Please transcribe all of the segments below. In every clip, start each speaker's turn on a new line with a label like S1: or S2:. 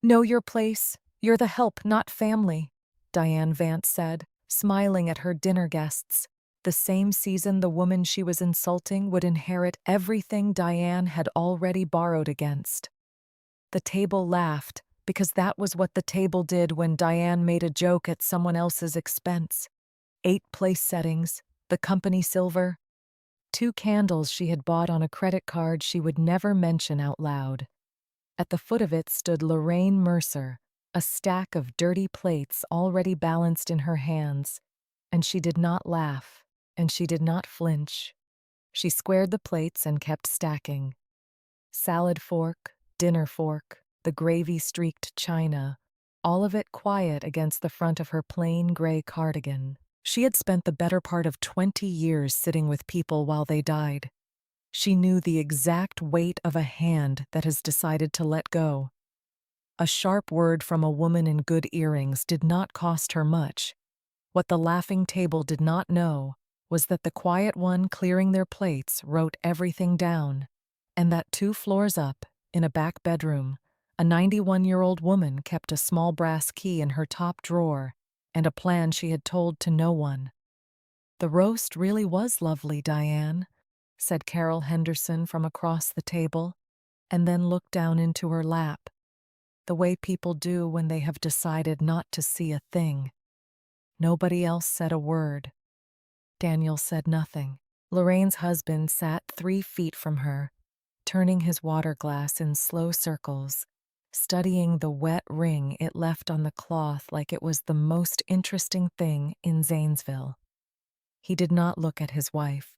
S1: Know your place. You're the help, not family, Diane Vance said, smiling at her dinner guests. The same season the woman she was insulting would inherit everything Diane had already borrowed against. The table laughed, because that was what the table did when Diane made a joke at someone else's expense. 8 place settings, the company silver, 2 candles she had bought on a credit card she would never mention out loud. At the foot of it stood Lorraine Mercer, a stack of dirty plates already balanced in her hands, and she did not laugh, and she did not flinch. She squared the plates and kept stacking. Salad fork, dinner fork, the gravy-streaked china, all of it quiet against the front of her plain gray cardigan. She had spent the better part of 20 years sitting with people while they died. She knew the exact weight of a hand that has decided to let go. A sharp word from a woman in good earrings did not cost her much. What the laughing table did not know was that the quiet one clearing their plates wrote everything down, and that 2 floors up, in a back bedroom, a 91-year-old woman kept a small brass key in her top drawer and a plan she had told to no one. "The roast really was lovely, Diane," said Carol Henderson from across the table, and then looked down into her lap, the way people do when they have decided not to see a thing. Nobody else said a word. Daniel said nothing. Lorraine's husband sat 3 feet from her, turning his water glass in slow circles, studying the wet ring it left on the cloth like it was the most interesting thing in Zanesville. He did not look at his wife.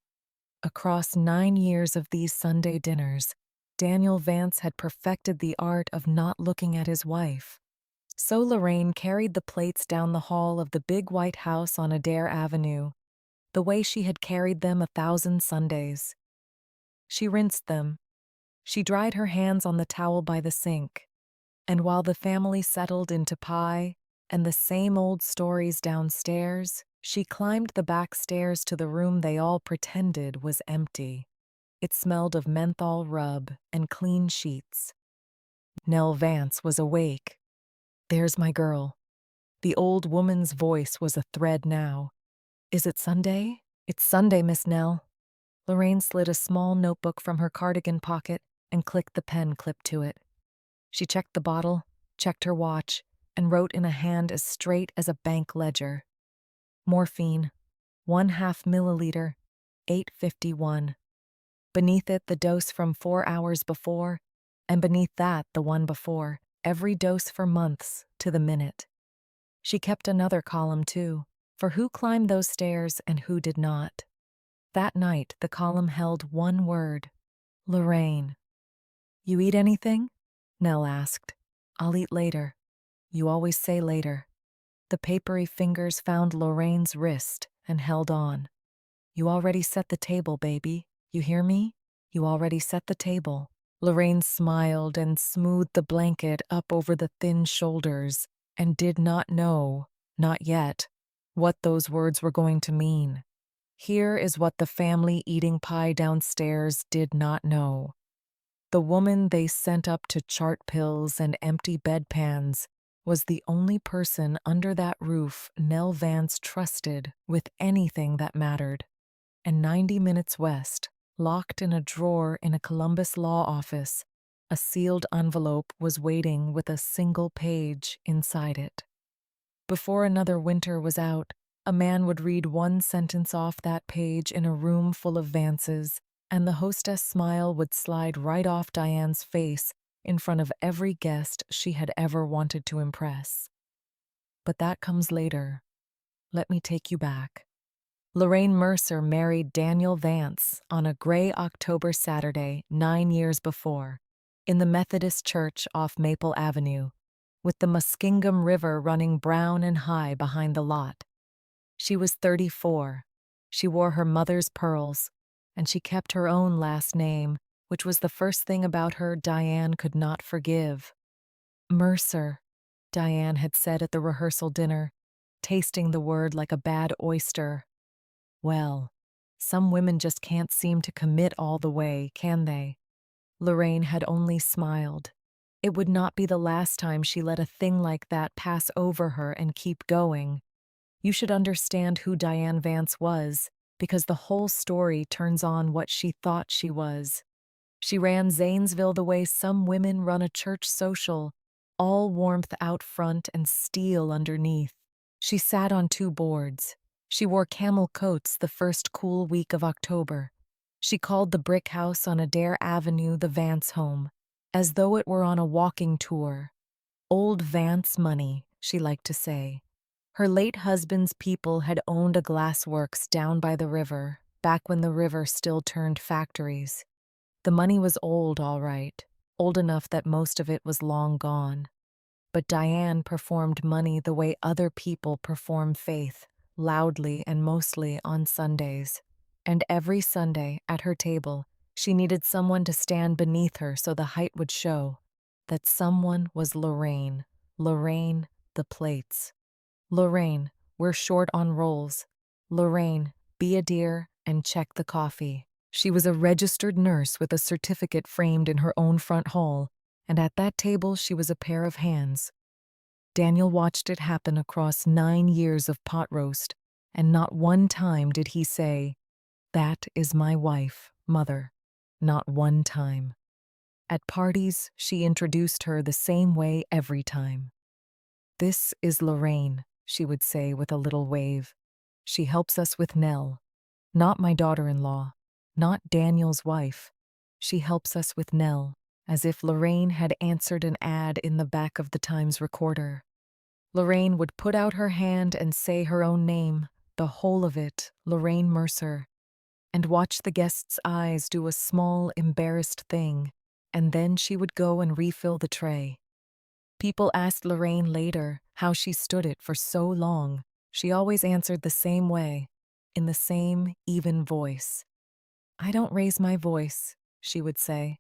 S1: Across 9 years of these Sunday dinners, Daniel Vance had perfected the art of not looking at his wife. So Lorraine carried the plates down the hall of the big white house on Adair Avenue, the way she had carried them 1,000 Sundays. She rinsed them. She dried her hands on the towel by the sink. And while the family settled into pie and the same old stories downstairs, she climbed the back stairs to the room they all pretended was empty. It smelled of menthol rub and clean sheets. Nell Vance was awake. "There's my girl." The old woman's voice was a thread now. "Is it Sunday?" "It's Sunday, Miss Nell." Lorraine slid a small notebook from her cardigan pocket and clicked the pen clip to it. She checked the bottle, checked her watch, and wrote in a hand as straight as a bank ledger. Morphine, 1/2 milliliter, 8:51. Beneath it, the dose from 4 hours before, and beneath that, the one before, every dose for months, to the minute. She kept another column, too, for who climbed those stairs and who did not. That night, the column held one word: Lorraine. "You eat anything?" Nell asked. "I'll eat later." "You always say later." The papery fingers found Lorraine's wrist and held on. "You already set the table, baby. You hear me? You already set the table." Lorraine smiled and smoothed the blanket up over the thin shoulders and did not know, not yet, what those words were going to mean. Here is what the family eating pie downstairs did not know. The woman they sent up to chart pills and empty bedpans was the only person under that roof Nell Vance trusted with anything that mattered. And 90 minutes west, locked in a drawer in a Columbus law office, a sealed envelope was waiting with a single page inside it. Before another winter was out, a man would read one sentence off that page in a room full of Vances, and the hostess smile would slide right off Diane's face in front of every guest she had ever wanted to impress. But that comes later. Let me take you back. Lorraine Mercer married Daniel Vance on a gray October Saturday 9 years before, in the Methodist church off Maple Avenue, with the Muskingum River running brown and high behind the lot. She was 34. She wore her mother's pearls, and she kept her own last name, which was the first thing about her Diane could not forgive. "Mercer," Diane had said at the rehearsal dinner, tasting the word like a bad oyster. Well, some women just can't seem to commit all the way, can they? Lorraine had only smiled. It would not be the last time she let a thing like that pass over her and keep going. You should understand who Diane Vance was, because the whole story turns on what she thought she was. She ran Zanesville the way some women run a church social, all warmth out front and steel underneath. She sat on two boards. She wore camel coats the first cool week of October. She called the brick house on Adair Avenue the Vance home, as though it were on a walking tour. Old Vance money, she liked to say. Her late husband's people had owned a glassworks down by the river, back when the river still turned factories. The money was old, all right, old enough that most of it was long gone. But Diane performed money the way other people perform faith, loudly and mostly on Sundays. And every Sunday, at her table, she needed someone to stand beneath her so the height would show. That someone was Lorraine. Lorraine, the plates. Lorraine, we're short on rolls. Lorraine, be a dear and check the coffee. She was a registered nurse with a certificate framed in her own front hall, and at that table she was a pair of hands. Daniel watched it happen across 9 years of pot roast, and not one time did he say, "That is my wife, mother." Not one time. At parties, she introduced her the same way every time. "This is Lorraine," she would say with a little wave. "She helps us with Nell. Not my daughter-in-law, not Daniel's wife. She helps us with Nell," as if Lorraine had answered an ad in the back of the Times Recorder. Lorraine would put out her hand and say her own name, the whole of it, Lorraine Mercer, and watch the guest's eyes do a small, embarrassed thing, and then she would go and refill the tray. People asked Lorraine later how she stood it for so long. She always answered the same way, in the same even voice. "I don't raise my voice," she would say.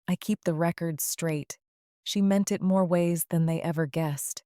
S1: "I keep the record straight." She meant it more ways than they ever guessed.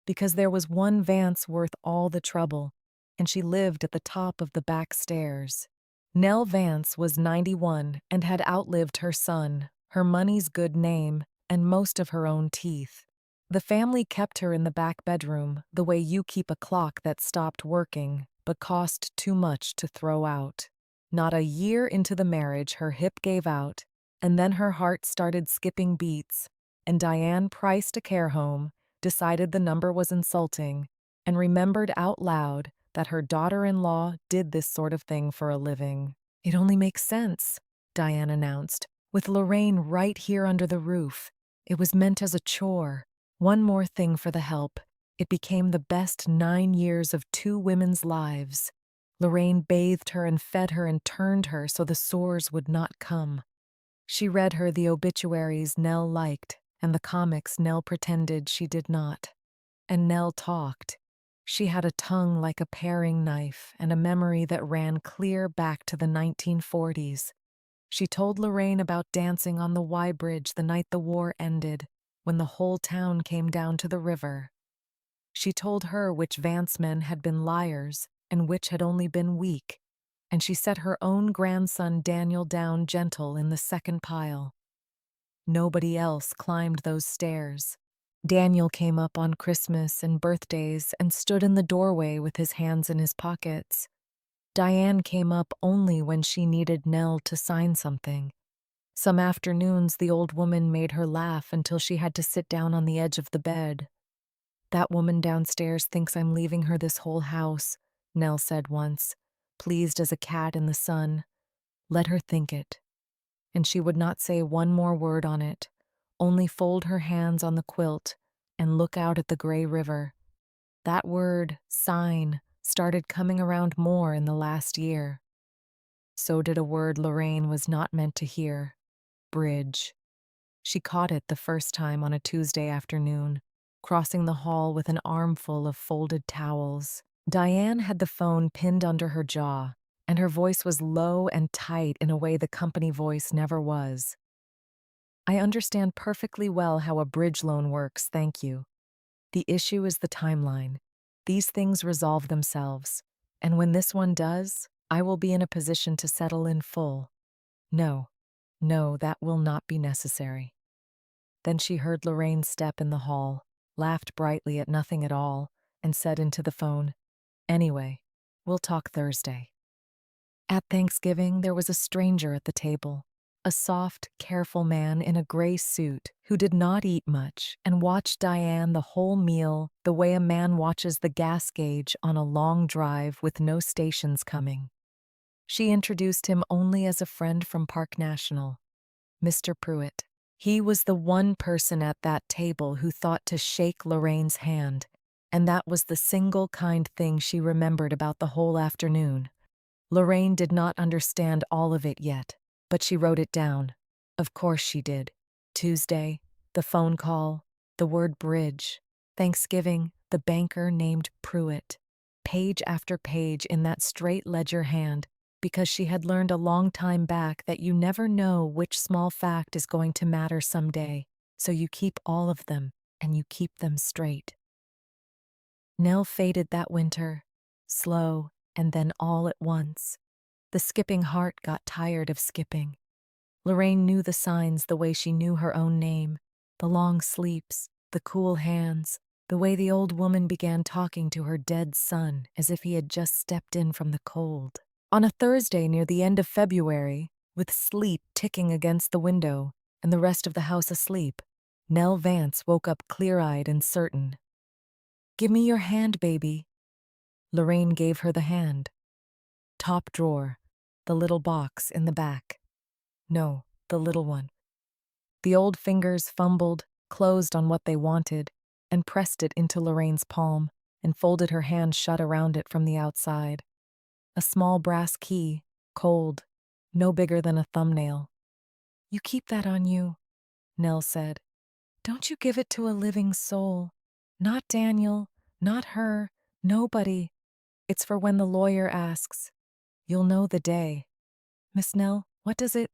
S1: Because there was one Vance worth all the trouble, and she lived at the top of the back stairs. Nell Vance was 91 and had outlived her son, her money's good name, and most of her own teeth. The family kept her in the back bedroom, the way you keep a clock that stopped working but cost too much to throw out. Not a year into the marriage, her hip gave out, and then her heart started skipping beats, and Diane priced a care home, decided the number was insulting, and remembered out loud that her daughter-in-law did this sort of thing for a living. "It only makes sense," Diane announced, "with Lorraine right here under the roof. It was meant as a chore. One more thing for the help. It became the best 9 years of two women's lives. Lorraine bathed her and fed her and turned her so the sores would not come. She read her the obituaries Nell liked and the comics Nell pretended she did not. And Nell talked. She had a tongue like a paring knife and a memory that ran clear back to the 1940s. She told Lorraine about dancing on the Y Bridge the night the war ended, when the whole town came down to the river. She told her which Vance men had been liars and which had only been weak, and she set her own grandson Daniel down gentle in the second pile. Nobody else climbed those stairs. Daniel came up on Christmas and birthdays and stood in the doorway with his hands in his pockets. Diane came up only when she needed Nell to sign something. Some afternoons the old woman made her laugh until she had to sit down on the edge of the bed. "That woman downstairs thinks I'm leaving her this whole house," Nell said once, pleased as a cat in the sun. "Let her think it." And she would not say one more word on it, only fold her hands on the quilt and look out at the gray river. That word, sign, started coming around more in the last year. So did a word Lorraine was not meant to hear: bridge. She caught it the first time on a Tuesday afternoon, crossing the hall with an armful of folded towels. Diane had the phone pinned under her jaw, and her voice was low and tight in a way the company voice never was. "I understand perfectly well how a bridge loan works, thank you. The issue is the timeline. These things resolve themselves, and when this one does, I will be in a position to settle in full. No, no, that will not be necessary." Then she heard Lorraine's step in the hall, laughed brightly at nothing at all, and said into the phone, "Anyway, we'll talk Thursday." At Thanksgiving, there was a stranger at the table, a soft, careful man in a gray suit who did not eat much and watched Diane the whole meal the way a man watches the gas gauge on a long drive with no stations coming. She introduced him only as a friend from Park National, Mr. Pruitt. He was the one person at that table who thought to shake Lorraine's hand, and that was the single kind thing she remembered about the whole afternoon. Lorraine did not understand all of it yet, but she wrote it down. Of course she did. Tuesday, the phone call, the word bridge. Thanksgiving, the banker named Pruitt. Page after page in that straight ledger hand, because she had learned a long time back that you never know which small fact is going to matter someday, so you keep all of them, and you keep them straight. Nell faded that winter, slow, and then all at once. The skipping heart got tired of skipping. Lorraine knew the signs the way she knew her own name, the long sleeps, the cool hands, the way the old woman began talking to her dead son as if he had just stepped in from the cold. On a Thursday near the end of February, with sleet ticking against the window and the rest of the house asleep, Nell Vance woke up clear-eyed and certain. "Give me your hand, baby." Lorraine gave her the hand. Top drawer, the little box in the back. No, the little one. The old fingers fumbled, closed on what they wanted, and pressed it into Lorraine's palm and folded her hand shut around it from the outside. A small brass key, cold, no bigger than a thumbnail. "You keep that on you," Nell said. "Don't you give it to a living soul. Not Daniel, not her, nobody. It's for when the lawyer asks. You'll know the day." "Miss Nell, what does it—"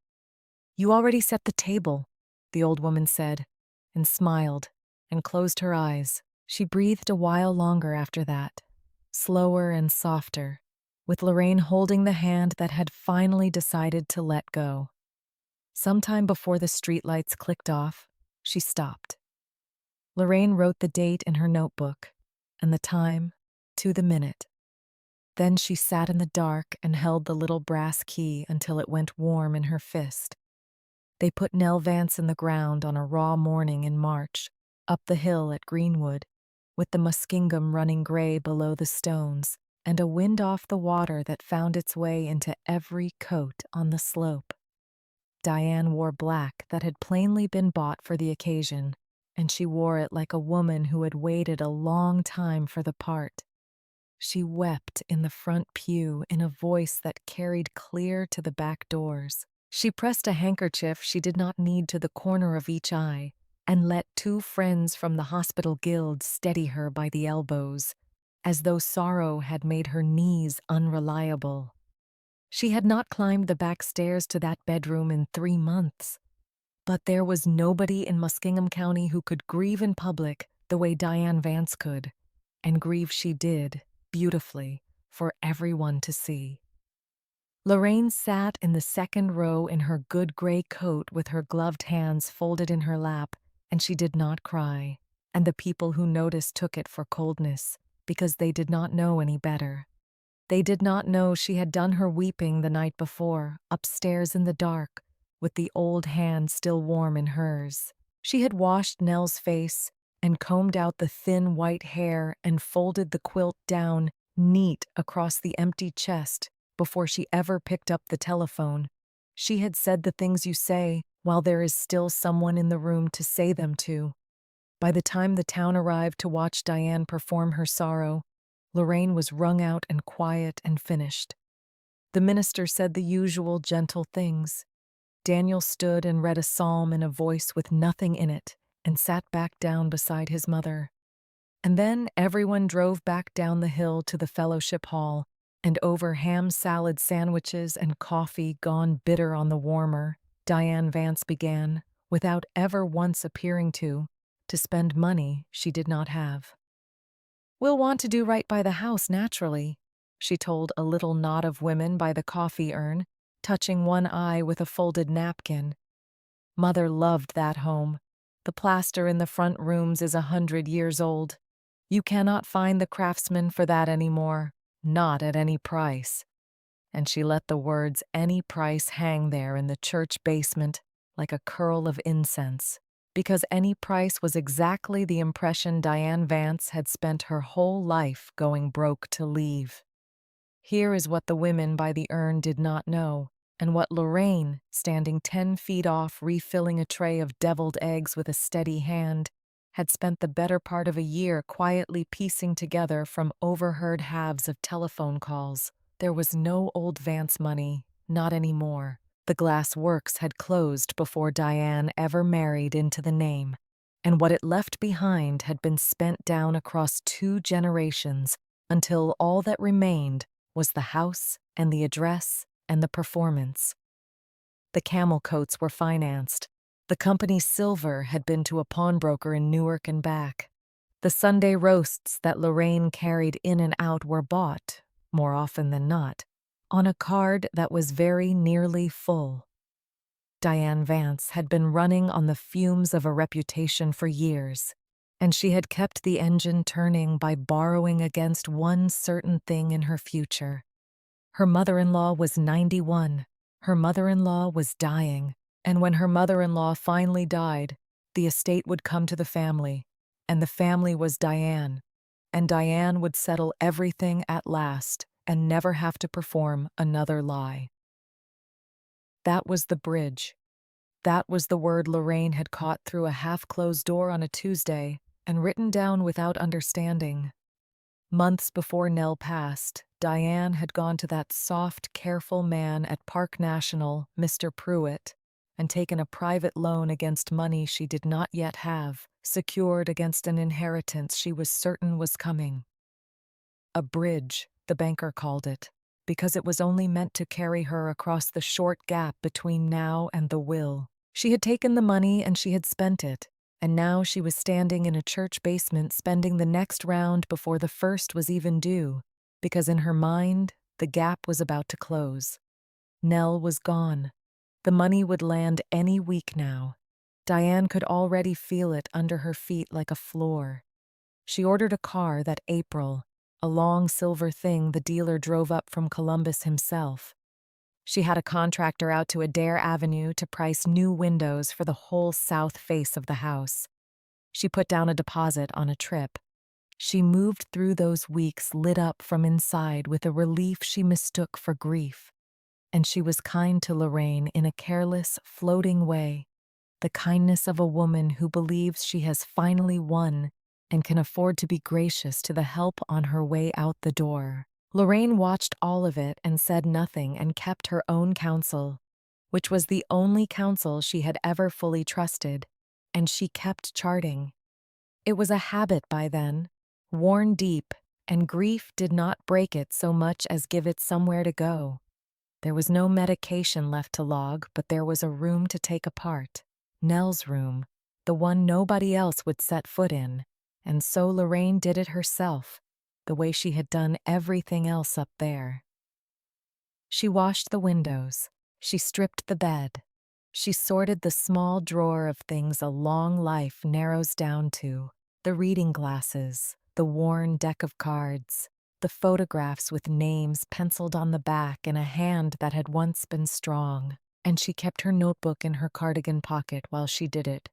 S1: "You already set the table," the old woman said, and smiled, and closed her eyes. She breathed a while longer after that, slower and softer, with Lorraine holding the hand that had finally decided to let go. Sometime before the streetlights clicked off, she stopped. Lorraine wrote the date in her notebook, and the time, to the minute. Then she sat in the dark and held the little brass key until it went warm in her fist. They put Nell Vance in the ground on a raw morning in March, up the hill at Greenwood, with the muskingum running gray below the stones and a wind off the water that found its way into every coat on the slope. Diane wore black that had plainly been bought for the occasion, and she wore it like a woman who had waited a long time for the part. She wept in the front pew in a voice that carried clear to the back doors. She pressed a handkerchief she did not need to the corner of each eye and let two friends from the hospital guild steady her by the elbows, as though sorrow had made her knees unreliable. She had not climbed the back stairs to that bedroom in 3 months, but there was nobody in Muskingum County who could grieve in public the way Diane Vance could, and grieve she did, beautifully, for everyone to see. Lorraine sat in the second row in her good gray coat with her gloved hands folded in her lap, and she did not cry, and the people who noticed took it for coldness, because they did not know any better. They did not know she had done her weeping the night before, upstairs in the dark, with the old hand still warm in hers. She had washed Nell's face and combed out the thin white hair and folded the quilt down neat across the empty chest before she ever picked up the telephone. She had said the things you say while there is still someone in the room to say them to. By the time the town arrived to watch Diane perform her sorrow, Lorraine was wrung out and quiet and finished. The minister said the usual gentle things. Daniel stood and read a psalm in a voice with nothing in it and sat back down beside his mother. And then everyone drove back down the hill to the fellowship hall, and over ham salad sandwiches and coffee gone bitter on the warmer, Diane Vance began, without ever once appearing to spend money she did not have. "We'll want to do right by the house, naturally," she told a little knot of women by the coffee urn, touching one eye with a folded napkin. Mother loved that home. The plaster in the front rooms is 100 years old. You cannot find the craftsman for that anymore, not at any price." And she let the words "any price" hang there in the church basement like a curl of incense, because any price was exactly the impression Diane Vance had spent her whole life going broke to leave. Here is what the women by the urn did not know, and what Lorraine, standing 10 feet off refilling a tray of deviled eggs with a steady hand, had spent the better part of a year quietly piecing together from overheard halves of telephone calls. There was no old Vance money, not anymore. The glass works had closed before Diane ever married into the name, and what it left behind had been spent down across 2 generations until all that remained was the house and the address and the performance. The camel coats were financed. The company's silver had been to a pawnbroker in Newark and back. The Sunday roasts that Lorraine carried in and out were bought, more often than not, on a card that was very nearly full. Diane Vance had been running on the fumes of a reputation for years, and she had kept the engine turning by borrowing against one certain thing in her future. Her mother-in-law was 91. Her mother-in-law was dying, and when her mother-in-law finally died, the estate would come to the family, and the family was Diane, and Diane would settle everything at last and never have to perform another lie. That was the bridge. That was the word Lorraine had caught through a half-closed door on a Tuesday and written down without understanding. Months before Nell passed, Diane had gone to that soft, careful man at Park National, Mr. Pruitt, and taken a private loan against money she did not yet have, secured against an inheritance she was certain was coming. A bridge, the banker called it, because it was only meant to carry her across the short gap between now and the will. She had taken the money and she had spent it, and now she was standing in a church basement spending the next round before the first was even due, because in her mind, the gap was about to close. Nell was gone. The money would land any week now. Diane could already feel it under her feet like a floor. She ordered a car that April, a long silver thing the dealer drove up from Columbus himself. She had a contractor out to Adair Avenue to price new windows for the whole south face of the house. She put down a deposit on a trip. She moved through those weeks lit up from inside with a relief she mistook for grief. And she was kind to Lorraine in a careless, floating way, the kindness of a woman who believes she has finally won and can afford to be gracious to the help on her way out the door. Lorraine watched all of it and said nothing and kept her own counsel, which was the only counsel she had ever fully trusted, and she kept charting. It was a habit by then, worn deep, and grief did not break it so much as give it somewhere to go. There was no medication left to log, but there was a room to take apart. Nell's room, the one nobody else would set foot in, and so Lorraine did it herself, the way she had done everything else up there. She washed the windows. She stripped the bed. She sorted the small drawer of things a long life narrows down to, the reading glasses, the worn deck of cards, the photographs with names penciled on the back in a hand that had once been strong, and she kept her notebook in her cardigan pocket while she did it,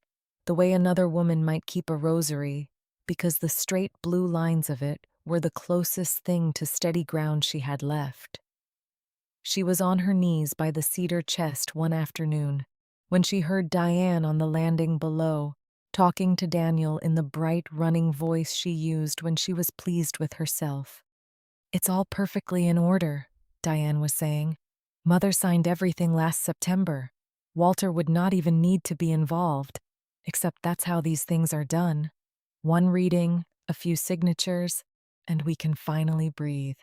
S1: the way another woman might keep a rosary, because the straight blue lines of it were the closest thing to steady ground she had left. She was on her knees by the cedar chest one afternoon when she heard Diane on the landing below, talking to Daniel in the bright, running voice she used when she was pleased with herself. "It's all perfectly in order," Diane was saying. "Mother signed everything last September. Walter would not even need to be involved, except that's how these things are done. One reading, a few signatures, and we can finally breathe."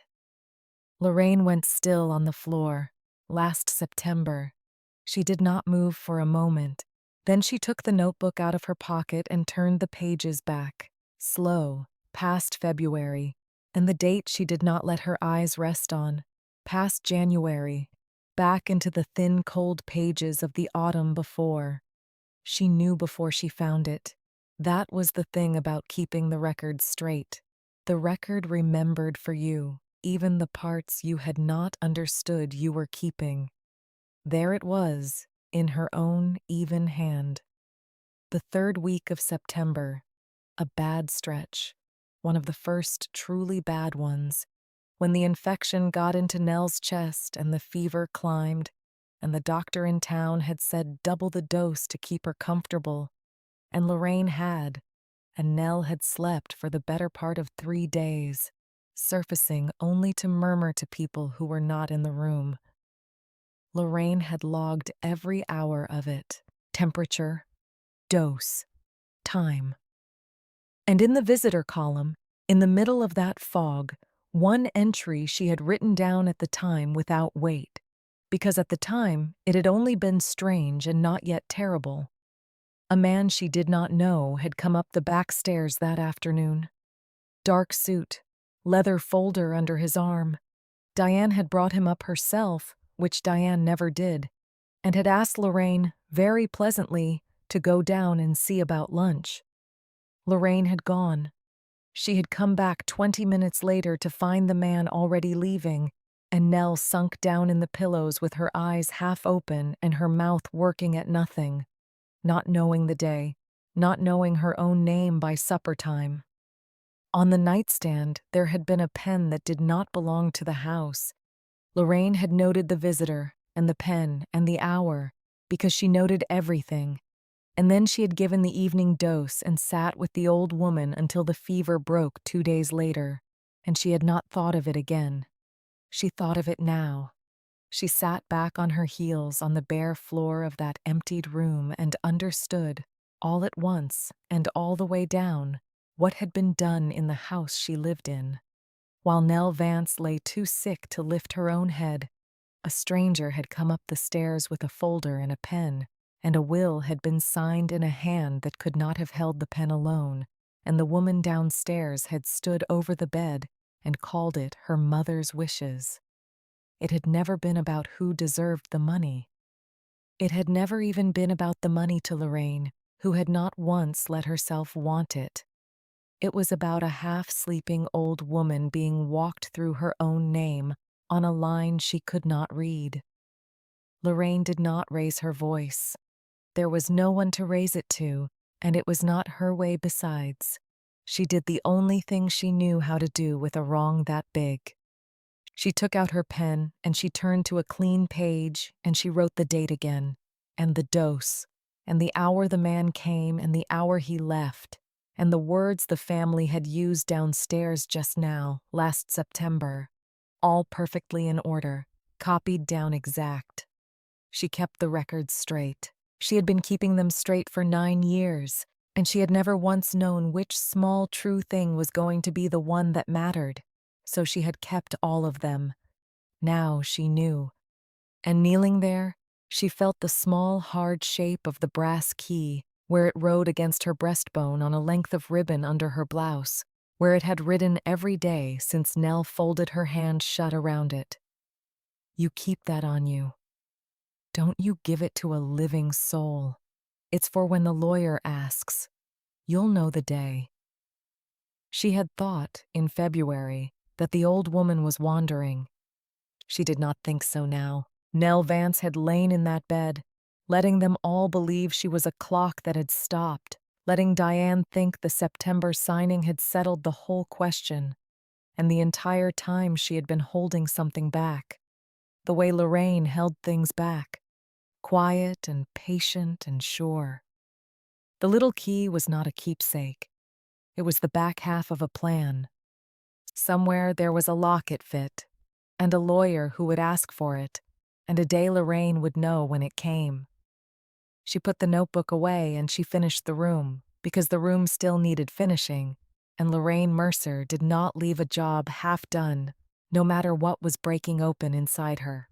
S1: Lorraine went still on the floor. Last September. She did not move for a moment. Then she took the notebook out of her pocket and turned the pages back, slow, past February, and the date she did not let her eyes rest on, past January, back into the thin, cold pages of the autumn before. She knew before she found it. That was the thing about keeping the record straight. The record remembered for you, even the parts you had not understood you were keeping. There it was, in her own even hand. The third week of September, a bad stretch, one of the first truly bad ones, when the infection got into Nell's chest and the fever climbed, and the doctor in town had said double the dose to keep her comfortable, and Lorraine had, and Nell had slept for the better part of 3 days, surfacing only to murmur to people who were not in the room. Lorraine had logged every hour of it: temperature, dose, time. And in the visitor column, in the middle of that fog, one entry she had written down at the time without weight, because at the time it had only been strange and not yet terrible. A man she did not know had come up the back stairs that afternoon. Dark suit, leather folder under his arm. Diane had brought him up herself, which Diane never did, and had asked Lorraine, very pleasantly, to go down and see about lunch. Lorraine had gone. She had come back 20 minutes later to find the man already leaving, and Nell sunk down in the pillows with her eyes half open and her mouth working at nothing, not knowing the day, not knowing her own name by supper time. On the nightstand, there had been a pen that did not belong to the house. Lorraine had noted the visitor, and the pen, and the hour, because she noted everything. And then she had given the evening dose and sat with the old woman until the fever broke 2 days later, and she had not thought of it again. She thought of it now. She sat back on her heels on the bare floor of that emptied room and understood, all at once and all the way down, what had been done in the house she lived in. While Nell Vance lay too sick to lift her own head, a stranger had come up the stairs with a folder and a pen, and a will had been signed in a hand that could not have held the pen alone, and the woman downstairs had stood over the bed and called it her mother's wishes. It had never been about who deserved the money. It had never even been about the money to Lorraine, who had not once let herself want it. It was about a half-sleeping old woman being walked through her own name on a line she could not read. Lorraine did not raise her voice. There was no one to raise it to, and it was not her way besides. She did the only thing she knew how to do with a wrong that big. She took out her pen, and she turned to a clean page, and she wrote the date again, and the dose, and the hour the man came, and the hour he left, and the words the family had used downstairs just now, last September, all perfectly in order, copied down exact. She kept the records straight. She had been keeping them straight for 9 years, and she had never once known which small true thing was going to be the one that mattered, so she had kept all of them. Now she knew. And kneeling there, she felt the small, hard shape of the brass key, where it rode against her breastbone on a length of ribbon under her blouse, where it had ridden every day since Nell folded her hand shut around it. You keep that on you. Don't you give it to a living soul. It's for when the lawyer asks. You'll know the day. She had thought, in February, that the old woman was wandering. She did not think so now. Nell Vance had lain in that bed, letting them all believe she was a clock that had stopped, letting Diane think the September signing had settled the whole question, and the entire time she had been holding something back, the way Lorraine held things back, quiet and patient and sure. The little key was not a keepsake. It was the back half of a plan. Somewhere there was a lock it fit, and a lawyer who would ask for it, and a day Lorraine would know when it came. She put the notebook away and she finished the room, because the room still needed finishing, and Lorraine Mercer did not leave a job half done, no matter what was breaking open inside her.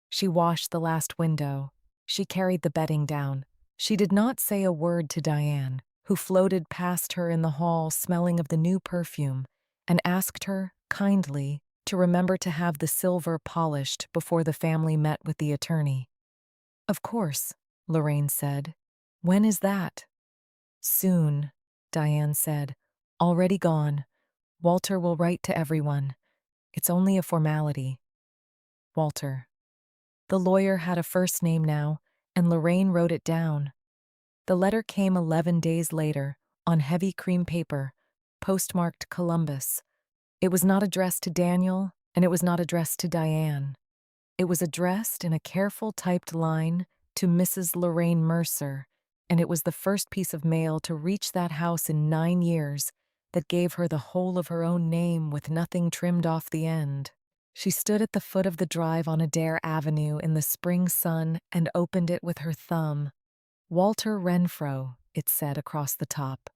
S1: She washed the last window. She carried the bedding down. She did not say a word to Diane, who floated past her in the hall smelling of the new perfume, and asked her, kindly, to remember to have the silver polished before the family met with the attorney. Of course, Lorraine said. When is that? Soon, Diane said. Already gone. Walter will write to everyone. It's only a formality. Walter. The lawyer had a first name now, and Lorraine wrote it down. The letter came 11 days later, on heavy cream paper, postmarked Columbus. It was not addressed to Daniel, and it was not addressed to Diane. It was addressed in a careful typed line to Mrs. Lorraine Mercer, and it was the first piece of mail to reach that house in 9 years that gave her the whole of her own name with nothing trimmed off the end. She stood at the foot of the drive on Adair Avenue in the spring sun and opened it with her thumb. Walter Renfro, it said across the top,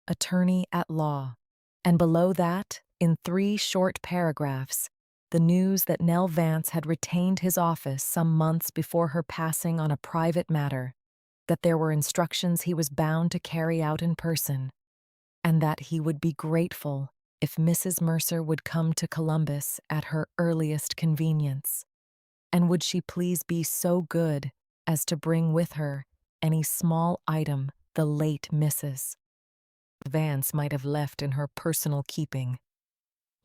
S1: attorney at law. And below that, in 3 short paragraphs, the news that Nell Vance had retained his office some months before her passing on a private matter, that there were instructions he was bound to carry out in person, and that he would be grateful if Mrs. Mercer would come to Columbus at her earliest convenience. And would she please be so good as to bring with her any small item the late Mrs. Vance might have left in her personal keeping.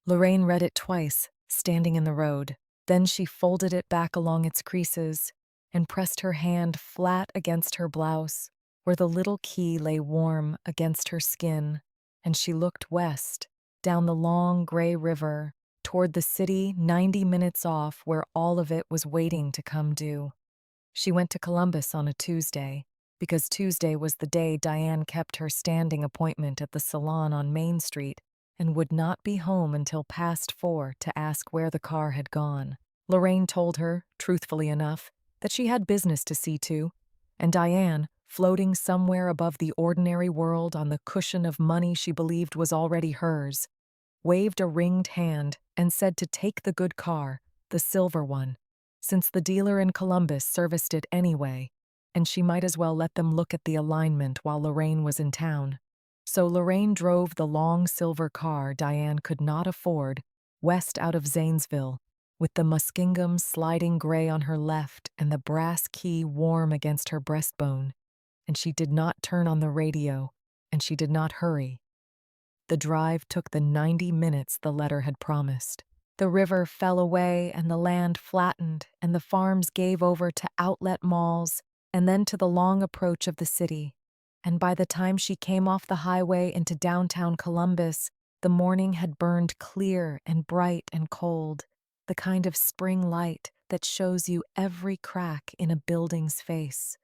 S1: Lorraine read it twice, standing in the road. Then she folded it back along its creases and pressed her hand flat against her blouse, where the little key lay warm against her skin, and she looked west, down the long gray river, toward the city 90 minutes off where all of it was waiting to come due. She went to Columbus on a Tuesday, because Tuesday was the day Diane kept her standing appointment at the salon on Main Street and would not be home until past 4 to ask where the car had gone. Lorraine told her, truthfully enough, that she had business to see to, and Diane, floating somewhere above the ordinary world on the cushion of money she believed was already hers, waved a ringed hand and said to take the good car, the silver one, since the dealer in Columbus serviced it anyway, and she might as well let them look at the alignment while Lorraine was in town. So Lorraine drove the long silver car Diane could not afford west out of Zanesville, with the Muskingum sliding gray on her left and the brass key warm against her breastbone, and she did not turn on the radio, and she did not hurry. The drive took the 90 minutes the letter had promised. The river fell away and the land flattened, and the farms gave over to outlet malls and then to the long approach of the city. And by the time she came off the highway into downtown Columbus, the morning had burned clear and bright and cold, the kind of spring light that shows you every crack in a building's face.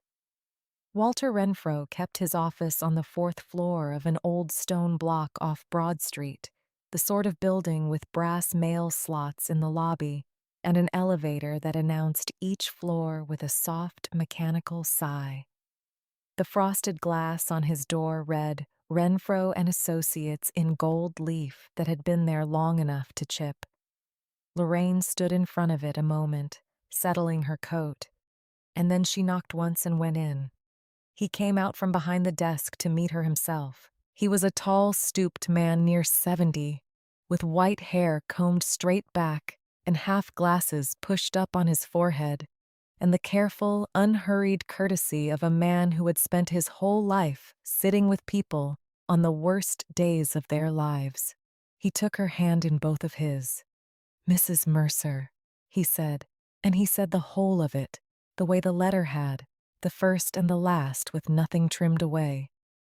S1: Walter Renfro kept his office on the 4th floor of an old stone block off Broad Street, the sort of building with brass mail slots in the lobby and an elevator that announced each floor with a soft mechanical sigh. The frosted glass on his door read Renfro and Associates in gold leaf that had been there long enough to chip. Lorraine stood in front of it a moment, settling her coat, and then she knocked once and went in. He came out from behind the desk to meet her himself. He was a tall, stooped man near 70, with white hair combed straight back and half glasses pushed up on his forehead, and the careful, unhurried courtesy of a man who had spent his whole life sitting with people on the worst days of their lives. He took her hand in both of his. "Mrs. Mercer," he said, and he said the whole of it, the way the letter had, the first and the last with nothing trimmed away.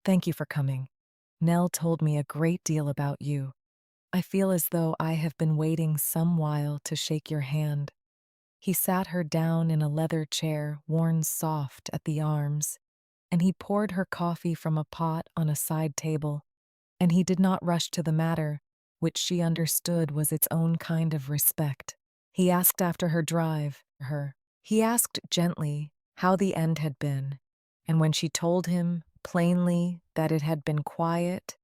S1: "Thank you for coming. Nell told me a great deal about you. I feel as though I have been waiting some while to shake your hand." He sat her down in a leather chair worn soft at the arms, and he poured her coffee from a pot on a side table, and he did not rush to the matter, which she understood was its own kind of respect. He asked after her drive, He asked gently how the end had been, and when she told him, plainly, that it had been quiet,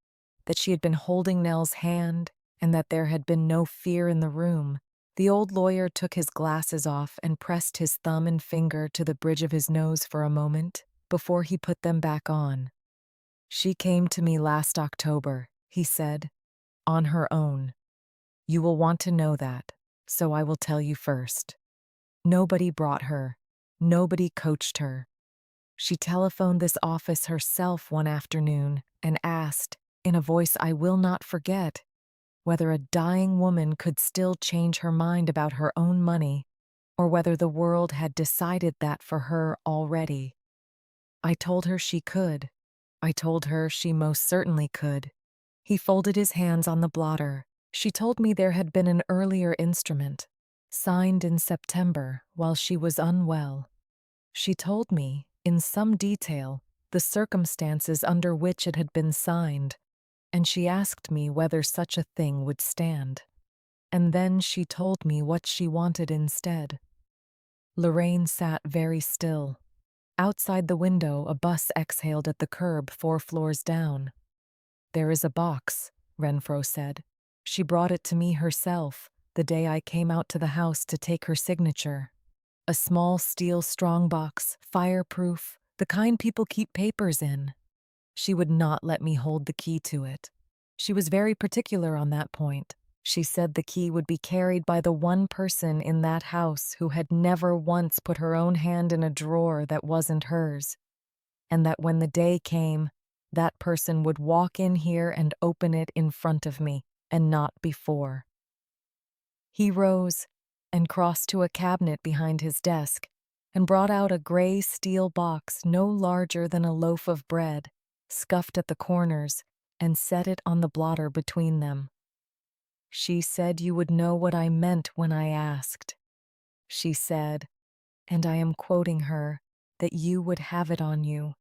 S1: that she had been holding Nell's hand, and that there had been no fear in the room, the old lawyer took his glasses off and pressed his thumb and finger to the bridge of his nose for a moment before he put them back on. "She came to me last October," he said, "on her own. You will want to know that, so I will tell you first. Nobody brought her. Nobody coached her. She telephoned this office herself one afternoon and asked, in a voice I will not forget, whether a dying woman could still change her mind about her own money, or whether the world had decided that for her already. I told her she could. I told her she most certainly could. He folded his hands on the blotter. She told me there had been an earlier instrument, signed in September while she was unwell. She told me, in some detail, the circumstances under which it had been signed, and she asked me whether such a thing would stand. And then she told me what she wanted instead. Lorraine sat very still. Outside the window, a bus exhaled at the curb 4 floors down. "There is a box," Renfro said. "She brought it to me herself, the day I came out to the house to take her signature. A small steel strongbox, fireproof, the kind people keep papers in. She would not let me hold the key to it. She was very particular on that point. She said the key would be carried by the one person in that house who had never once put her own hand in a drawer that wasn't hers, and that when the day came, that person would walk in here and open it in front of me, and not before." He rose and crossed to a cabinet behind his desk and brought out a gray steel box no larger than a loaf of bread, scuffed at the corners, and set it on the blotter between them. "She said you would know what I meant when I asked. She said, and I am quoting her, that you would have it on you,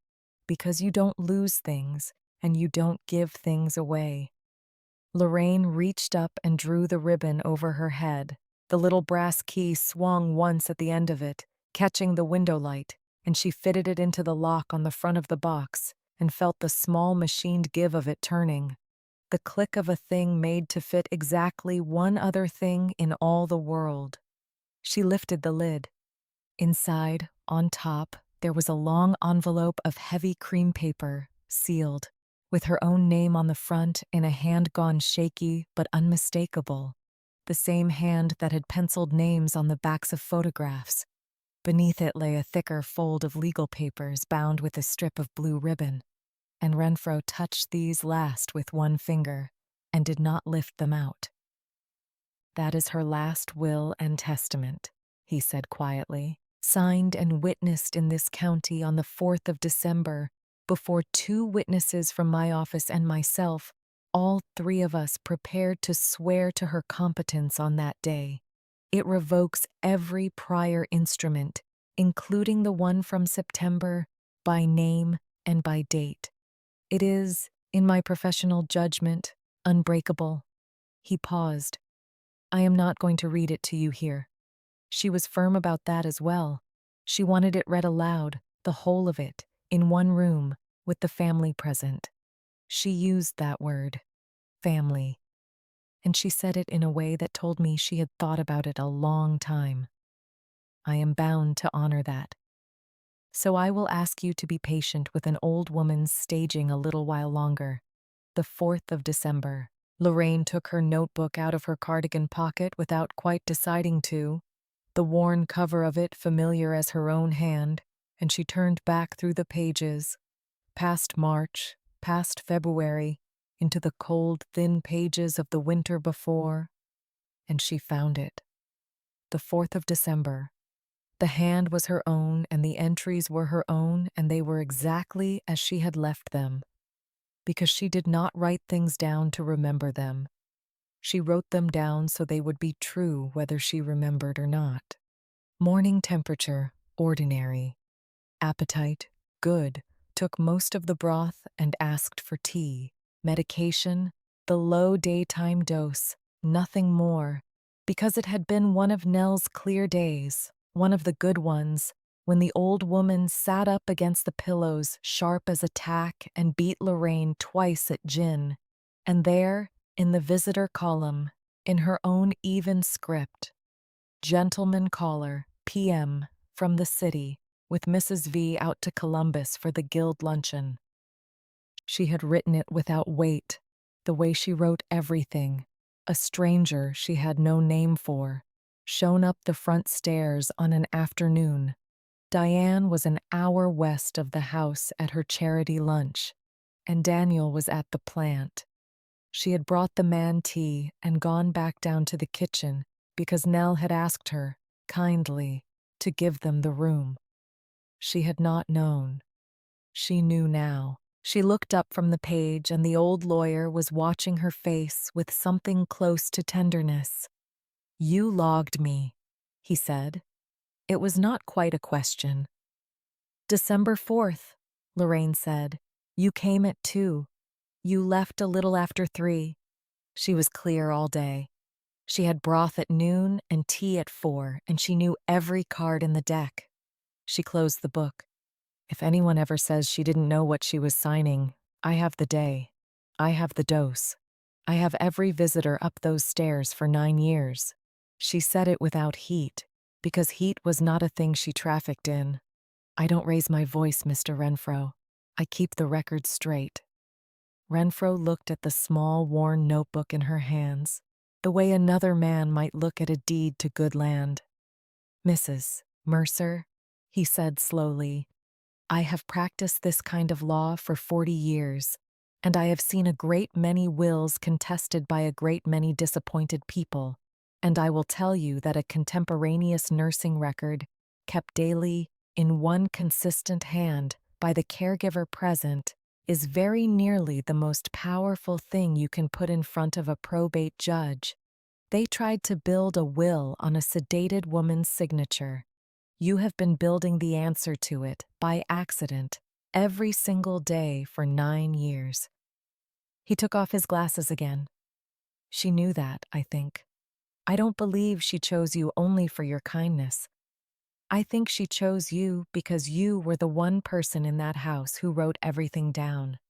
S1: because you don't lose things and you don't give things away." Lorraine reached up and drew the ribbon over her head. The little brass key swung once at the end of it, catching the window light, and she fitted it into the lock on the front of the box and felt the small machined give of it turning. The click of a thing made to fit exactly one other thing in all the world. She lifted the lid. Inside, on top, there was a long envelope of heavy cream paper, sealed, with her own name on the front in a hand gone shaky but unmistakable, the same hand that had penciled names on the backs of photographs. Beneath it lay a thicker fold of legal papers bound with a strip of blue ribbon, and Renfro touched these last with one finger and did not lift them out. "That is her last will and testament," he said quietly, "signed and witnessed in this county on the 4th of December, before 2 witnesses from my office and myself, all 3 of us prepared to swear to her competence on that day. It revokes every prior instrument, including the one from September, by name and by date. It is, in my professional judgment, unbreakable." He paused. "I am not going to read it to you here. She was firm about that as well. She wanted it read aloud, the whole of it, in one room, with the family present. She used that word, family, and she said it in a way that told me she had thought about it a long time. I am bound to honor that. So I will ask you to be patient with an old woman's staging a little while longer. The 4th of December. Lorraine took her notebook out of her cardigan pocket without quite deciding to, the worn cover of it familiar as her own hand, and she turned back through the pages, past March, past February, into the cold, thin pages of the winter before, and she found it. The 4th of December. The hand was her own, and the entries were her own, and they were exactly as she had left them, because she did not write things down to remember them. She wrote them down so they would be true whether she remembered or not. Morning temperature, ordinary. Appetite, good. Took most of the broth and asked for tea. Medication, the low daytime dose, nothing more, because it had been one of Nell's clear days, one of the good ones, when the old woman sat up against the pillows, sharp as a tack, and beat Lorraine twice at gin. And there, in the visitor column, in her own even script, "Gentleman caller, p.m., from the city, with Mrs. V out to Columbus for the Guild luncheon." She had written it without weight, the way she wrote everything. A stranger she had no name for, shown up the front stairs on an afternoon, Diane was an hour west of the house at her charity lunch, and Daniel was at the plant. She had brought the man tea and gone back down to the kitchen because Nell had asked her, kindly, to give them the room. She had not known. She knew now. She looked up from the page, and the old lawyer was watching her face with something close to tenderness. "You logged me," he said. It was not quite a question. "December 4th, Lorraine said. "You came at 2. You left a little after 3. She was clear all day. She had broth at noon and tea at 4, and she knew every card in the deck. She closed the book. If anyone ever says she didn't know what she was signing, I have the day. I have the dose. I have every visitor up those stairs for 9 years. She said it without heat, because heat was not a thing she trafficked in. I don't raise my voice, Mr. Renfro. I keep the record straight. Renfro looked at the small, worn notebook in her hands, the way another man might look at a deed to good land. "Mrs. Mercer," he said slowly, "I have practiced this kind of law for 40 years, and I have seen a great many wills contested by a great many disappointed people, and I will tell you that a contemporaneous nursing record, kept daily in one consistent hand by the caregiver present, is very nearly the most powerful thing you can put in front of a probate judge. They tried to build a will on a sedated woman's signature. You have been building the answer to it, by accident, every single day for 9 years." He took off his glasses again. "She knew that, I think. I don't believe she chose you only for your kindness. I think she chose you because you were the one person in that house who wrote everything down."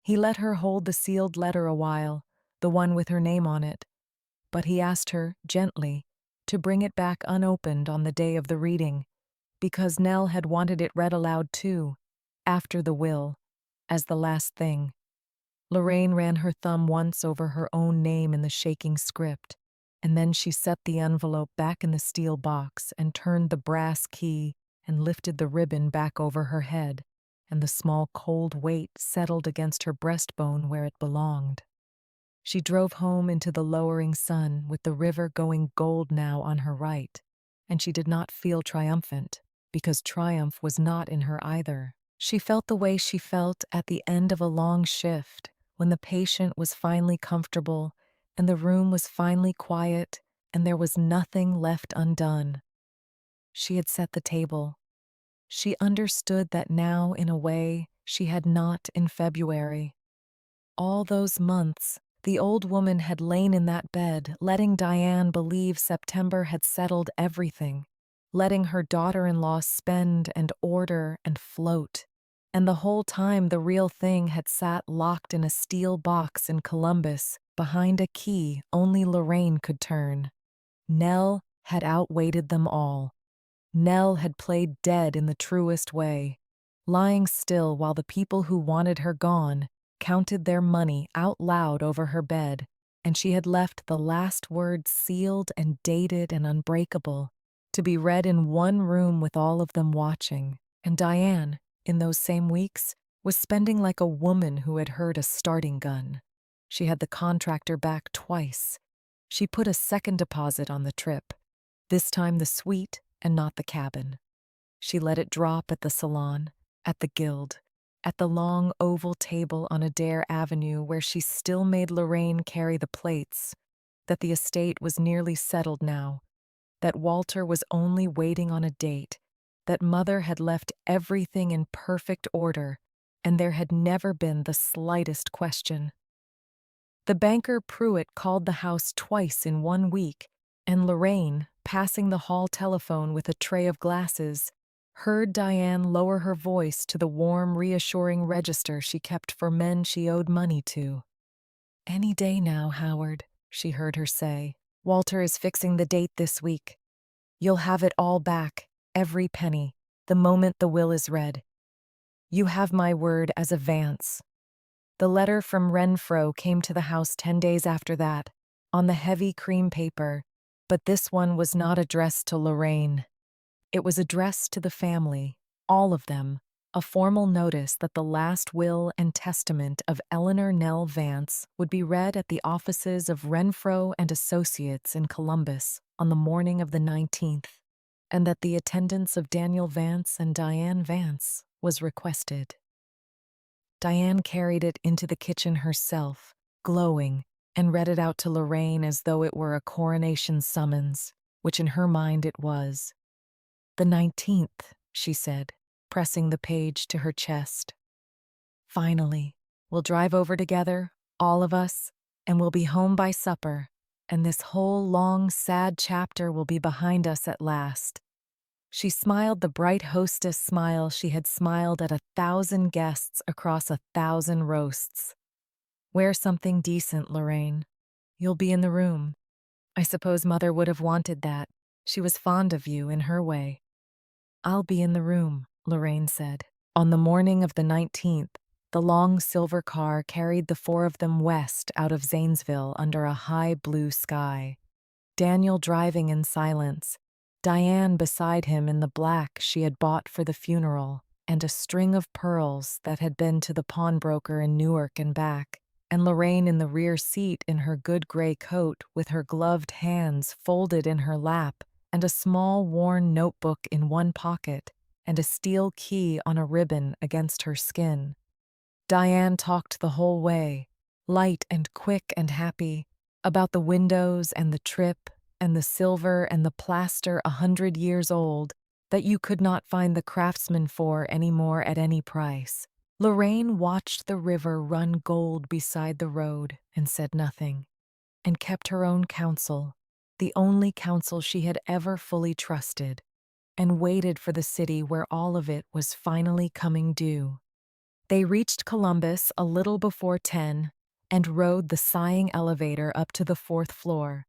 S1: He let her hold the sealed letter a while, the one with her name on it, but he asked her, gently, to bring it back unopened on the day of the reading, because Nell had wanted it read aloud too, after the will, as the last thing. Lorraine ran her thumb once over her own name in the shaking script, and then she set the envelope back in the steel box and turned the brass key and lifted the ribbon back over her head, and the small cold weight settled against her breastbone where it belonged. She drove home into the lowering sun with the river going gold now on her right, and she did not feel triumphant, because triumph was not in her either. She felt the way she felt at the end of a long shift, when the patient was finally comfortable, and the room was finally quiet, and there was nothing left undone. She had set the table. She understood that now, in a way, she had not in February. All those months, the old woman had lain in that bed, letting Diane believe September had settled everything, letting her daughter-in-law spend and order and float. And the whole time the real thing had sat locked in a steel box in Columbus, behind a key only Lorraine could turn. Nell had outweighted them all. Nell had played dead in the truest way, lying still while the people who wanted her gone counted their money out loud over her bed, and she had left the last word sealed and dated and unbreakable, to be read in one room with all of them watching. And Diane, in those same weeks, was spending like a woman who had heard a starting gun. She had the contractor back twice. She put a second deposit on the trip, this time the suite and not the cabin. She let it drop at the salon, at the Guild, at the long oval table on Adair Avenue where she still made Lorraine carry the plates, that the estate was nearly settled now, that Walter was only waiting on a date, that Mother had left everything in perfect order, and there had never been the slightest question. The banker Pruitt called the house twice in 1 week, and Lorraine, passing the hall telephone with a tray of glasses, heard Diane lower her voice to the warm, reassuring register she kept for men she owed money to. "Any day now, Howard," she heard her say. "Walter is fixing the date this week. You'll have it all back, every penny, the moment the will is read. You have my word as a Vance." The letter from Renfro came to the house 10 days after that, on the heavy cream paper, but this one was not addressed to Lorraine. It was addressed to the family, all of them, a formal notice that the last will and testament of Eleanor Nell Vance would be read at the offices of Renfro and Associates in Columbus on the morning of the 19th, and that the attendance of Daniel Vance and Diane Vance was requested. Diane carried it into the kitchen herself, glowing, and read it out to Lorraine as though it were a coronation summons, which in her mind it was. "The 19th," she said, pressing the page to her chest. "Finally, we'll drive over together, all of us, and we'll be home by supper, and this whole long, sad chapter will be behind us at last." She smiled the bright hostess smile she had smiled at 1,000 guests across 1,000 roasts. "Wear something decent, Lorraine. You'll be in the room. I suppose Mother would have wanted that. She was fond of you in her way." "I'll be in the room," Lorraine said. On the morning of the 19th, the long silver car carried the four of them west out of Zanesville under a high blue sky. Daniel driving in silence, Diane beside him in the black she had bought for the funeral, and a string of pearls that had been to the pawnbroker in Newark and back, and Lorraine in the rear seat in her good gray coat with her gloved hands folded in her lap and a small worn notebook in one pocket and a steel key on a ribbon against her skin. Diane talked the whole way, light and quick and happy, about the windows and the trip and the silver and the plaster 100 years old that you could not find the craftsman for any more at any price. Lorraine watched the river run gold beside the road and said nothing, and kept her own counsel, the only counsel she had ever fully trusted, and waited for the city where all of it was finally coming due. They reached Columbus a little before 10 and rode the sighing elevator up to the 4th floor,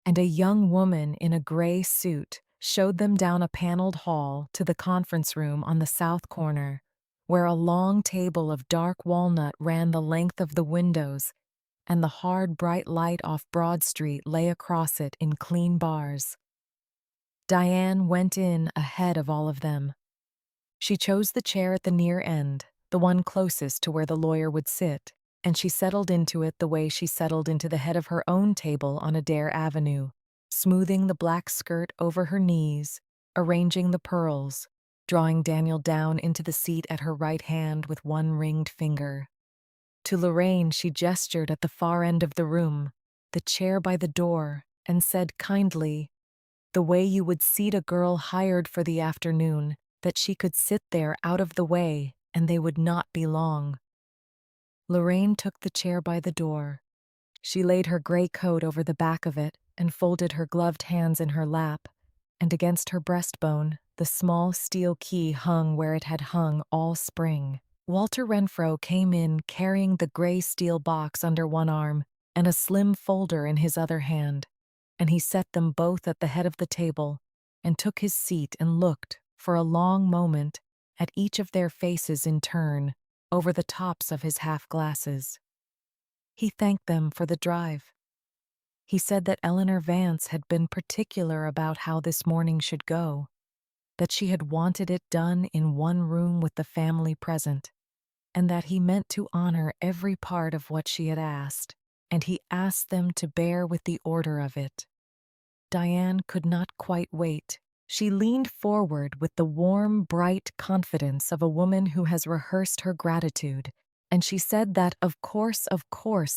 S1: and a young woman in a gray suit showed them down a paneled hall to the conference room on the south corner, where a long table of dark walnut ran the length of the windows, and the hard, bright light off Broad Street lay across it in clean bars. Diane went in ahead of all of them. She chose the chair at the near end, the one closest to where the lawyer would sit, and she settled into it the way she settled into the head of her own table on Adair Avenue, smoothing the black skirt over her knees, arranging the pearls, drawing Daniel down into the seat at her right hand with one ringed finger. To Lorraine she gestured at the far end of the room, the chair by the door, and said kindly, the way you would seat a girl hired for the afternoon, that she could sit there out of the way and they would not be long. Lorraine took the chair by the door. She laid her gray coat over the back of it and folded her gloved hands in her lap, and against her breastbone the small steel key hung where it had hung all spring. Walter Renfro came in carrying the gray steel box under one arm and a slim folder in his other hand, and he set them both at the head of the table and took his seat and looked, for a long moment, at each of their faces in turn, over the tops of his half-glasses. He thanked them for the drive. He said that Eleanor Vance had been particular about how this morning should go, that she had wanted it done in one room with the family present, and that he meant to honor every part of what she had asked, and he asked them to bear with the order of it. Diane could not quite wait. She leaned forward with the warm, bright confidence of a woman who has rehearsed her gratitude, and she said that, of course,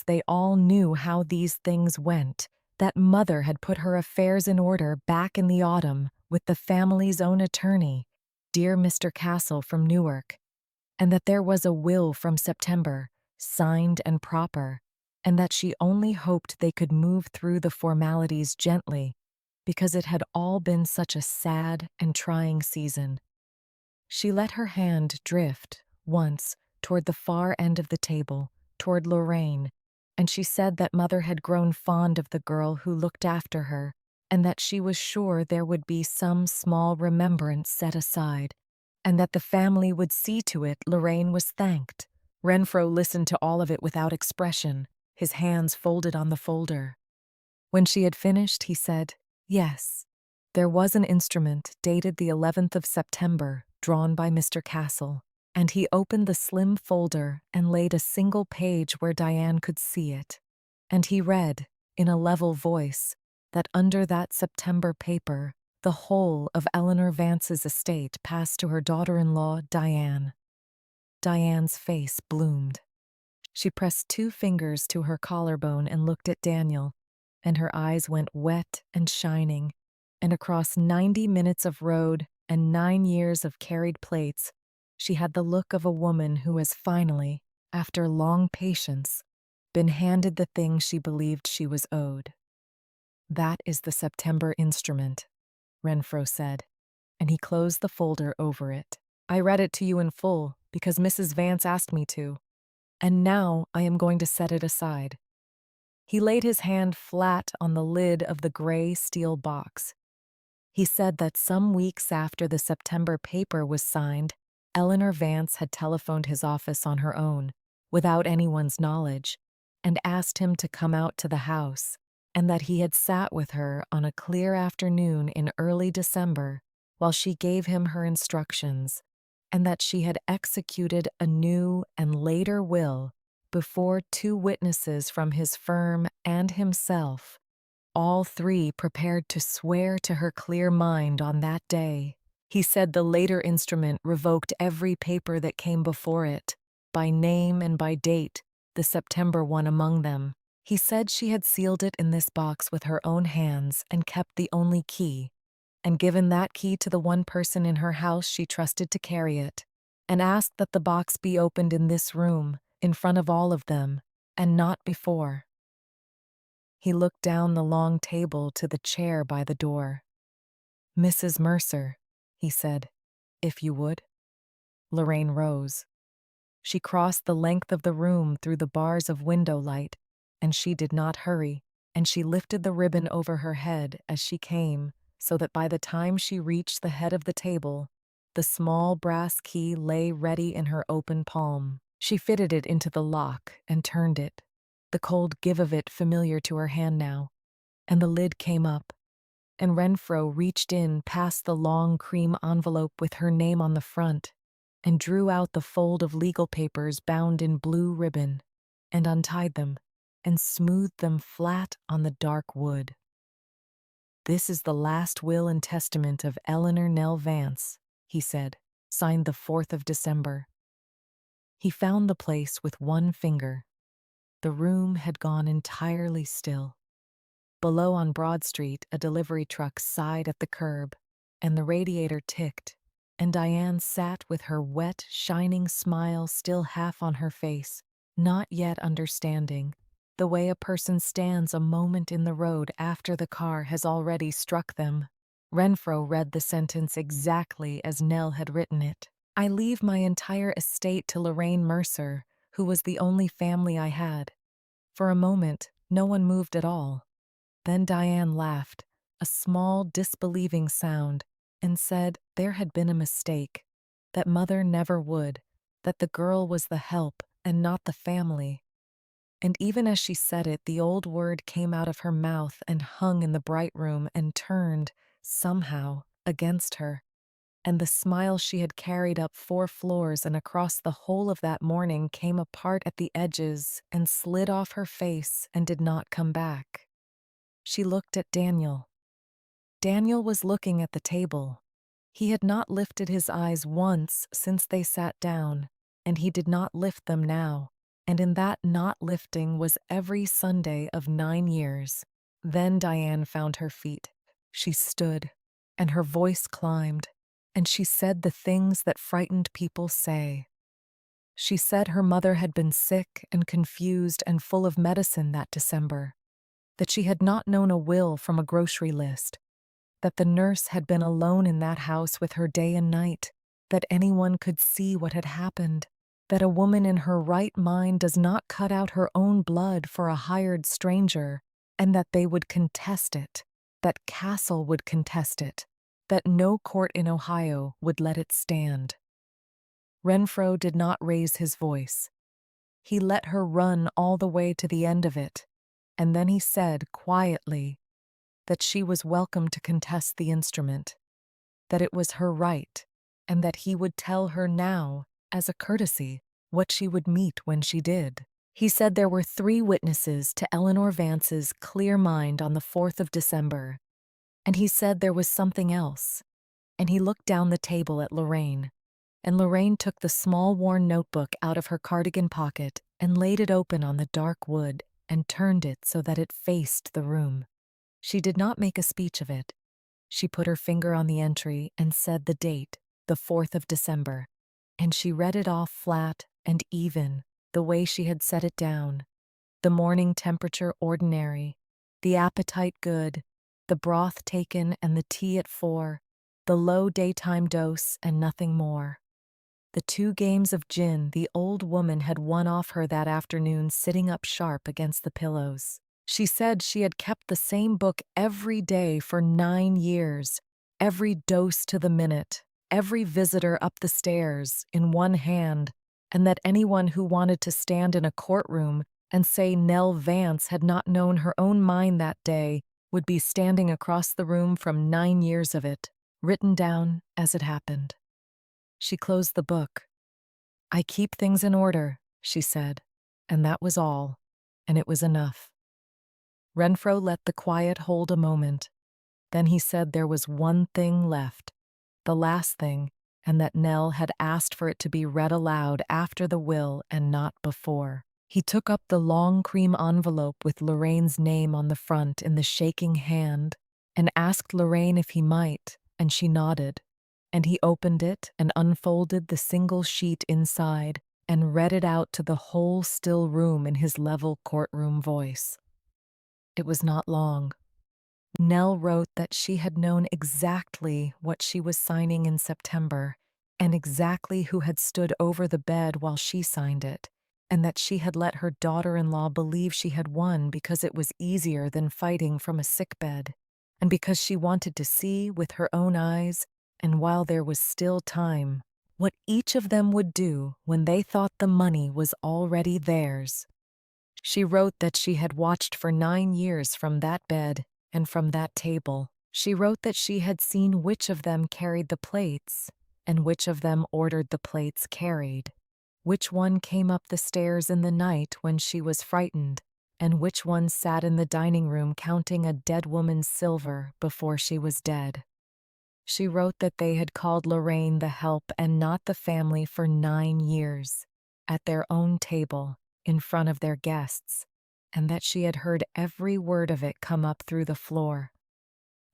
S1: they all knew how these things went, that Mother had put her affairs in order back in the autumn with the family's own attorney, dear Mr. Castle from Newark, and that there was a will from September, signed and proper, and that she only hoped they could move through the formalities gently, because it had all been such a sad and trying season. She let her hand drift, once, toward the far end of the table, toward Lorraine, and she said that Mother had grown fond of the girl who looked after her, and that she was sure there would be some small remembrance set aside, and that the family would see to it Lorraine was thanked. Renfro listened to all of it without expression, his hands folded on the folder. When she had finished, he said, "Yes, There was an instrument dated the 11th of September, drawn by Mr. Castle, and he opened the slim folder and laid a single page where Diane could see it. And he read, in a level voice, that under that September paper, the whole of Eleanor Vance's estate passed to her daughter-in-law, Diane. Diane's face bloomed. She pressed 2 fingers to her collarbone and looked at Daniel, and her eyes went wet and shining, and across 90 minutes of road and 9 years of carried plates, she had the look of a woman who has finally, after long patience, been handed the thing she believed she was owed. "That is the September instrument," Renfro said, and he closed the folder over it. "I read it to you in full because Mrs. Vance asked me to, and now I am going to set it aside." He laid his hand flat on the lid of the gray steel box. He said that some weeks after the September paper was signed, Eleanor Vance had telephoned his office on her own, without anyone's knowledge, and asked him to come out to the house, and that he had sat with her on a clear afternoon in early December while she gave him her instructions, and that she had executed a new and later will before 2 witnesses from his firm and himself, all 3 prepared to swear to her clear mind on that day. He said the later instrument revoked every paper that came before it, by name and by date, the September one among them. He said she had sealed it in this box with her own hands and kept the only key, and given that key to the one person in her house she trusted to carry it, and asked that the box be opened in this room, in front of all of them, and not before. He looked down the long table to the chair by the door. "Mrs. Mercer," he said, "if you would." Lorraine rose. She crossed the length of the room through the bars of window light, and she did not hurry, and she lifted the ribbon over her head as she came, so that by the time she reached the head of the table, the small brass key lay ready in her open palm. She fitted it into the lock and turned it, the cold give of it familiar to her hand now, and the lid came up, and Renfro reached in past the long cream envelope with her name on the front, and drew out the fold of legal papers bound in blue ribbon, and untied them, and smoothed them flat on the dark wood. "This is the last will and testament of Eleanor Nell Vance," he said, "signed the 4th of December." He found the place with one finger. The room had gone entirely still. Below on Broad Street, a delivery truck sighed at the curb, and the radiator ticked, and Diane sat with her wet, shining smile still half on her face, not yet understanding, the way a person stands a moment in the road after the car has already struck them. Renfro read the sentence exactly as Nell had written it. "I leave my entire estate to Lorraine Mercer, who was the only family I had." For a moment, no one moved at all. Then Diane laughed, a small, disbelieving sound, and said there had been a mistake, that Mother never would, that the girl was the help and not the family. And even as she said it, the old word came out of her mouth and hung in the bright room and turned, somehow, against her. And the smile she had carried up 4 floors and across the whole of that morning came apart at the edges and slid off her face and did not come back. She looked at Daniel. Daniel was looking at the table. He had not lifted his eyes once since they sat down, and he did not lift them now, and in that not lifting was every Sunday of 9 years. Then Diane found her feet. She stood, and her voice climbed, and she said the things that frightened people say. She said her mother had been sick and confused and full of medicine that December, that she had not known a will from a grocery list, that the nurse had been alone in that house with her day and night, that anyone could see what had happened, that a woman in her right mind does not cut out her own blood for a hired stranger, and that they would contest it, that Castle would contest it, that no court in Ohio would let it stand. Renfro did not raise his voice. He let her run all the way to the end of it, and then he said quietly, that she was welcome to contest the instrument, that it was her right, and that he would tell her now, as a courtesy, what she would meet when she did. He said there were 3 witnesses to Eleanor Vance's clear mind on the 4th of December, and he said there was something else, and he looked down the table at Lorraine, and Lorraine took the small worn notebook out of her cardigan pocket and laid it open on the dark wood and turned it so that it faced the room. She did not make a speech of it. She put her finger on the entry and said the date, the 4th of December, and she read it off flat and even, the way she had set it down. The morning temperature ordinary, the appetite good, the broth taken and the tea at 4, the low daytime dose and nothing more. The 2 games of gin the old woman had won off her that afternoon sitting up sharp against the pillows. She said she had kept the same book every day for 9 years, every dose to the minute, every visitor up the stairs in one hand, and that anyone who wanted to stand in a courtroom and say Nell Vance had not known her own mind that day would be standing across the room from 9 years of it, written down as it happened. She closed the book. "I keep things in order," she said, and that was all, and it was enough. Renfro let the quiet hold a moment. Then he said there was one thing left, the last thing, and that Nell had asked for it to be read aloud after the will and not before. He took up the long cream envelope with Lorraine's name on the front in the shaking hand and asked Lorraine if he might, and she nodded. And he opened it and unfolded the single sheet inside and read it out to the whole still room in his level courtroom voice. It was not long. Nell wrote that she had known exactly what she was signing in September and exactly who had stood over the bed while she signed it, and that she had let her daughter-in-law believe she had won because it was easier than fighting from a sickbed, and because she wanted to see with her own eyes, and while there was still time, what each of them would do when they thought the money was already theirs. She wrote that she had watched for 9 years from that bed and from that table. She wrote that she had seen which of them carried the plates and which of them ordered the plates carried, which one came up the stairs in the night when she was frightened, and which one sat in the dining room counting a dead woman's silver before she was dead. She wrote that they had called Lorraine the help and not the family for 9 years, at their own table, in front of their guests, and that she had heard every word of it come up through the floor.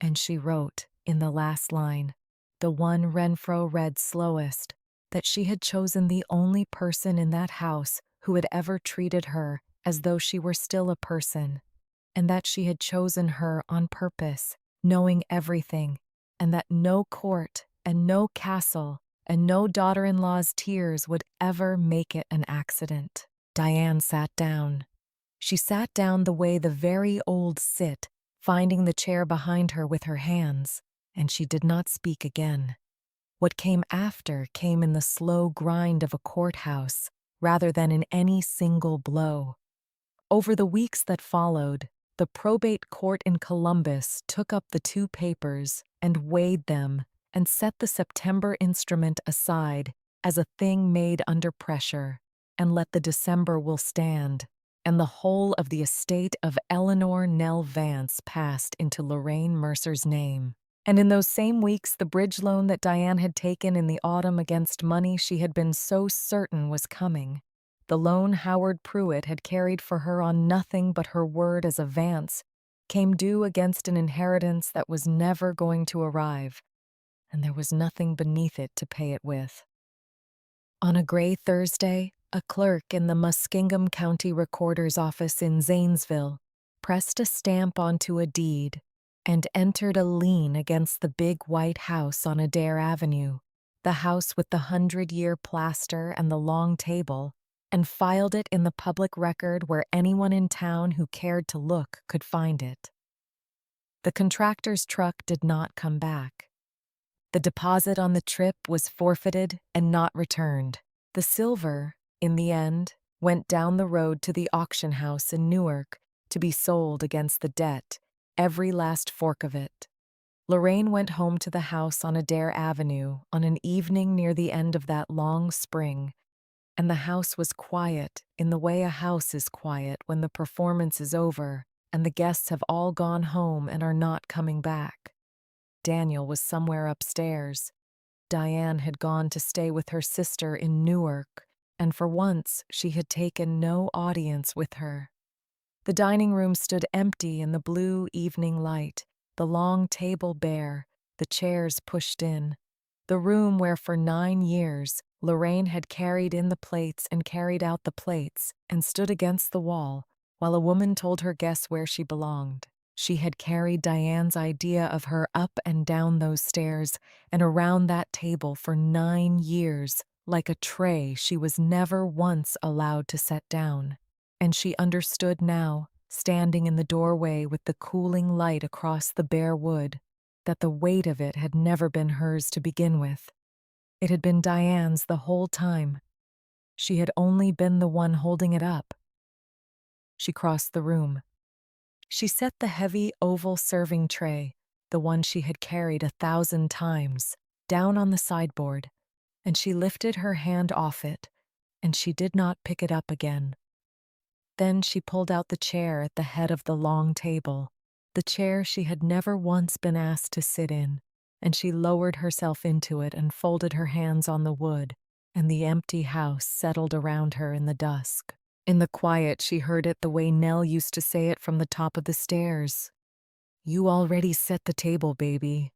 S1: And she wrote, in the last line, the one Renfro read slowest, that she had chosen the only person in that house who had ever treated her as though she were still a person, and that she had chosen her on purpose, knowing everything, and that no court and no castle and no daughter-in-law's tears would ever make it an accident. Diane sat down. She sat down the way the very old sit, finding the chair behind her with her hands, and she did not speak again. What came after came in the slow grind of a courthouse, rather than in any single blow. Over the weeks that followed, the probate court in Columbus took up the 2 papers and weighed them and set the September instrument aside as a thing made under pressure and let the December will stand, and the whole of the estate of Eleanor Nell Vance passed into Lorraine Mercer's name. And in those same weeks, the bridge loan that Diane had taken in the autumn against money she had been so certain was coming, the loan Howard Pruitt had carried for her on nothing but her word as a Vance, came due against an inheritance that was never going to arrive, and there was nothing beneath it to pay it with. On a gray Thursday, a clerk in the Muskingum County Recorder's office in Zanesville pressed a stamp onto a deed and entered a lien against the big white house on Adair Avenue, the house with the 100-year plaster and the long table, and filed it in the public record where anyone in town who cared to look could find it. The contractor's truck did not come back. The deposit on the trip was forfeited and not returned. The silver, in the end, went down the road to the auction house in Newark to be sold against the debt, every last fork of it. Lorraine went home to the house on Adair Avenue on an evening near the end of that long spring, and the house was quiet in the way a house is quiet when the performance is over and the guests have all gone home and are not coming back. Daniel was somewhere upstairs. Diane had gone to stay with her sister in Newark, and for once she had taken no audience with her. The dining room stood empty in the blue evening light, the long table bare, the chairs pushed in. The room where for 9 years Lorraine had carried in the plates and carried out the plates and stood against the wall while a woman told her guests where she belonged. She had carried Diane's idea of her up and down those stairs and around that table for 9 years, like a tray she was never once allowed to set down. And she understood now, standing in the doorway with the cooling light across the bare wood, that the weight of it had never been hers to begin with. It had been Diane's the whole time. She had only been the one holding it up. She crossed the room. She set the heavy oval serving tray, the one she had carried 1,000 times, down on the sideboard, and she lifted her hand off it, and she did not pick it up again. Then she pulled out the chair at the head of the long table, the chair she had never once been asked to sit in, and she lowered herself into it and folded her hands on the wood, and the empty house settled around her in the dusk. In the quiet, she heard it the way Nell used to say it from the top of the stairs. "You already set the table, baby.